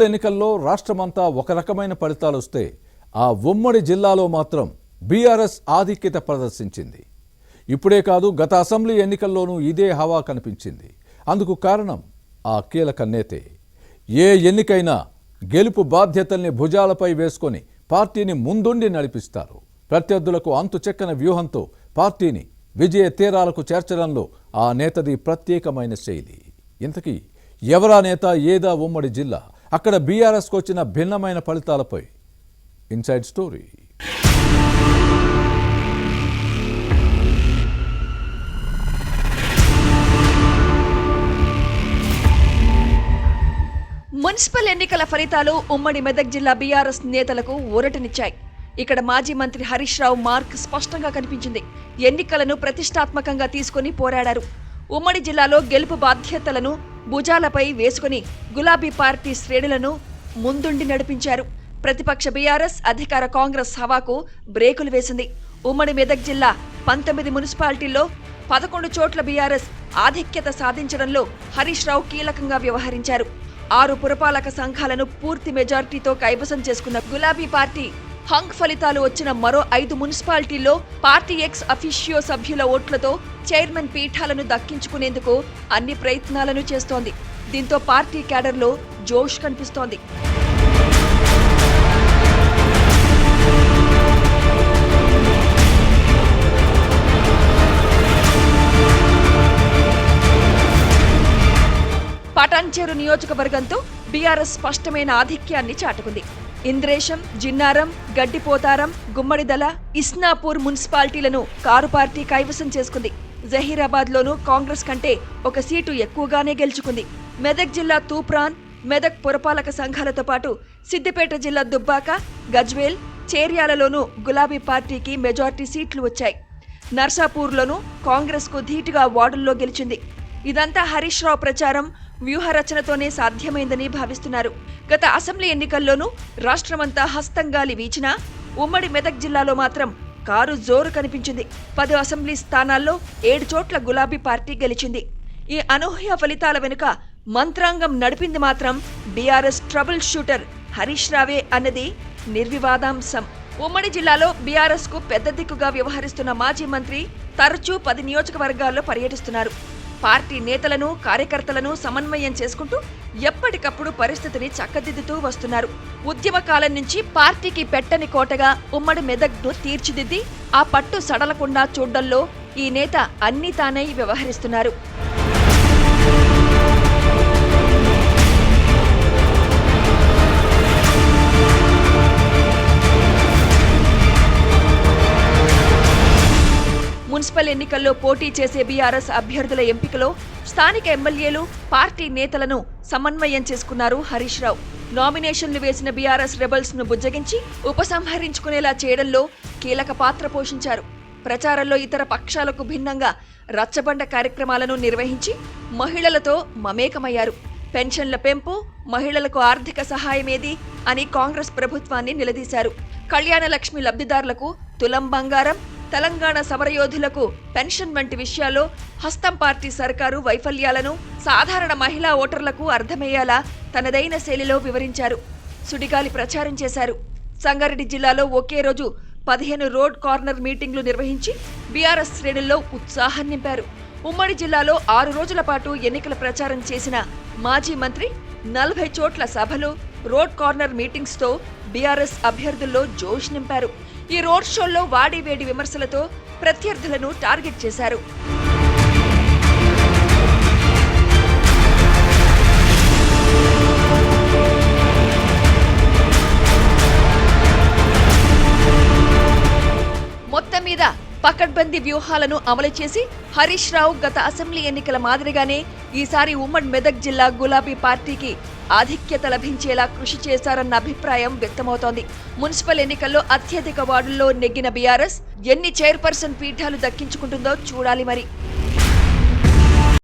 ఎన్నికల్లో రాష్ట్రమంతా ఒక రకమైన ఫలితాలు వస్తే ఆ ఉమ్మడి జిల్లాలో మాత్రం బీఆర్ఎస్ ఆధిక్యత ప్రదర్శించింది. ఇప్పుడే కాదు, గత అసెంబ్లీ ఎన్నికల్లోనూ ఇదే హవా కనిపించింది. అందుకు కారణం ఆ కీలక నేతే. ఏ ఎన్నికైనా గెలుపు బాధ్యతల్ని భుజాలపై వేసుకొని పార్టీని ముందుండి నడిపిస్తారు. ప్రత్యర్థులకు అంతు చెక్కని వ్యూహంతో పార్టీని విజయ తీరాలకు చేర్చడంలో ఆ నేతది ప్రత్యేకమైన శైలి. ఇంతకీ ఎవరా నేత, ఏదా ఉమ్మడి జిల్లా, అక్కడ బీఆర్ఎస్కు వచ్చిన భిన్నమైన ఫలితాలపై ఇన్సైడ్ స్టోరీ. మున్సిపల్ ఎన్నికల ఫలితాలు ఉమ్మడి మెదక్ జిల్లా బీఆర్ఎస్ నేతలకు ఊరటనిచ్చాయి. ఇక్కడ మాజీ మంత్రి హరీష్ రావు మార్క్ స్పష్టంగా కనిపించింది. ఎన్నికలను ప్రతిష్టాత్మకంగా తీసుకుని పోరాడారు. ఉమ్మడి జిల్లాలో గెలుపు బాధ్యతలను భుజాలపై వేసుకుని గులాబీ పార్టీ శ్రేణులను ముందుండి నడిపించారు. ప్రతిపక్ష బీఆర్ఎస్, అధికార కాంగ్రెస్ హవాకు బ్రేకులు వేసింది. ఉమ్మడి మెదక్ జిల్లా 19 మున్సిపాలిటీల్లో 11 చోట్ల బీఆర్ఎస్ ఆధిక్యత సాధించడంలో హరీష్ రావు కీలకంగా వ్యవహరించారు. 6 పురపాలక సంఘాలను పూర్తి మెజార్టీతో కైవసం చేసుకున్న గులాబీ పార్టీ హంగ్ ఫలితాలు వచ్చిన మరో 5 మున్సిపాలిటీల్లో పార్టీ ఎక్స్ అఫీషియో సభ్యుల ఓట్లతో చైర్మన్ పీఠాలను దక్కించుకునేందుకు అన్ని ప్రయత్నాలను చేస్తోంది. దీంతో పార్టీ క్యాడర్లో జోష్ కనిపిస్తోంది. పటాన్చేరు నియోజకవర్గంతో బీఆర్ఎస్ స్పష్టమైన ఆధిక్యాన్ని చాటుకుంది. ఇంద్రేశం, జిన్నారం, గడ్డిపోతారం, గుమ్మడిదల, ఇస్నాపూర్ మున్సిపాలిటీలను కారు పార్టీ కైవసం చేసుకుంది. జహీరాబాద్లోనూ కాంగ్రెస్ కంటే ఒక సీటు ఎక్కువగానే గెలుచుకుంది. మెదక్ జిల్లా తూప్రాన్, మెదక్ పురపాలక సంఘాలతో పాటు సిద్దిపేట జిల్లా దుబ్బాక, గజ్వేల్, చేర్యాలలోనూ గులాబీ పార్టీకి మెజార్టీ సీట్లు వచ్చాయి. నర్సాపూర్లోనూ కాంగ్రెస్కు ధీటుగా వార్డుల్లో గెలిచింది. ఇదంతా హరీష్ రావు ప్రచారం, వ్యూహరచనతోనే సాధ్యమైందని భావిస్తున్నారు. గత అసెంబ్లీ ఎన్నికల్లోనూ రాష్ట్రమంతా హస్తంగాలి వీచినా ఉమ్మడి మెదక్ జిల్లాలో మాత్రం కారు జోరు కనిపించింది. 10 అసెంబ్లీ స్థానాల్లో 7 చోట్ల గులాబీ పార్టీ గెలిచింది. ఈ అనూహ్య ఫలితాల వెనుక మంత్రాంగం నడిపింది మాత్రం బీఆర్ఎస్ ట్రబుల్ షూటర్ హరీష్ రావే అన్నది నిర్వివాదాంశం. ఉమ్మడి జిల్లాలో బీఆర్ఎస్ కు పెద్ద దిక్కుగా వ్యవహరిస్తున్న మాజీ మంత్రి తరచూ 10 నియోజకవర్గాల్లో పర్యటిస్తున్నారు. పార్టీ నేతలను, కార్యకర్తలను సమన్వయం చేసుకుంటూ ఎప్పటికప్పుడు పరిస్థితిని చక్కదిద్దుతూ వస్తున్నారు. ఉద్యమ కాలం నుంచి పార్టీకి పెట్టని కోటగా ఉమ్మడి మెదక్ను తీర్చిదిద్ది ఆ పట్టు సడలకుండా చూడ్డంలో ఈ నేత అన్నీ తానై వ్యవహరిస్తున్నారు. మున్సిపల్ ఎన్నికల్లో పోటీ చేసే బీఆర్ఎస్ అభ్యర్థుల ఎంపికలో స్థానిక ఎమ్మెల్యేలు, పార్టీ నేతలను సమన్వయం చేసుకున్నారు హరీష్ రావు. నామినేషన్లు వేసిన బీఆర్ఎస్ రెబల్స్ ను బుజ్జగించి ఉపసంహరించుకునేలా చేయడంలో కీలక పాత్ర పోషించారు. ప్రచారంలో ఇతర పక్షాలకు భిన్నంగా రచ్చబండ కార్యక్రమాలను నిర్వహించి మహిళలతో మమేకమయ్యారు. పెన్షన్ల పెంపు, మహిళలకు ఆర్థిక సహాయమేది అని కాంగ్రెస్ ప్రభుత్వాన్ని నిలదీశారు. కళ్యాణ లక్ష్మి లబ్ధిదారులకు తులం బంగారం, తెలంగాణ సమరయోధులకు పెన్షన్ వంటి విషయాల్లో హస్తం పార్టీ సర్కారు వైఫల్యాలను సాధారణ మహిళా ఓటర్లకు అర్థమయ్యేలా తనదైన శైలిలో వివరించారు. సుడిగాలి ప్రచారం చేశారు. సంగారెడ్డి జిల్లాలో ఒకే రోజు 15 రోడ్ కార్నర్ మీటింగ్లు నిర్వహించి బీఆర్ఎస్ శ్రేణుల్లో ఉత్సాహం నింపారు. ఉమ్మడి జిల్లాలో 6 రోజుల పాటు ఎన్నికల ప్రచారం చేసిన మాజీ మంత్రి 40 చోట్ల సభలు, రోడ్ కార్నర్ మీటింగ్స్తో బీఆర్ఎస్ అభ్యర్థుల్లో జోష్ నింపారు. ఈ రోడ్ షోల్లో వాడివేడి విమర్శలతో ప్రత్యర్థులను టార్గెట్ చేశారు. మొత్తం మీద పకడ్బందీ వ్యూహాలను అమలు చేసి హరీష్ రావు గత అసెంబ్లీ ఎన్నికల మాదిరిగానే ఈసారి ఉమ్మడి మెదక్ జిల్లా గులాబీ పార్టీకి ఆధిక్యత లభించేలా కృషి చేశారన్న అభిప్రాయం వ్యక్తమవుతోంది. మున్సిపల్ ఎన్నికల్లో అత్యధిక వార్డుల్లో నెగ్గిన బీఆర్ఎస్ ఎన్ని చైర్పర్సన్ పీఠాలు దక్కించుకుంటుందో చూడాలి మరి.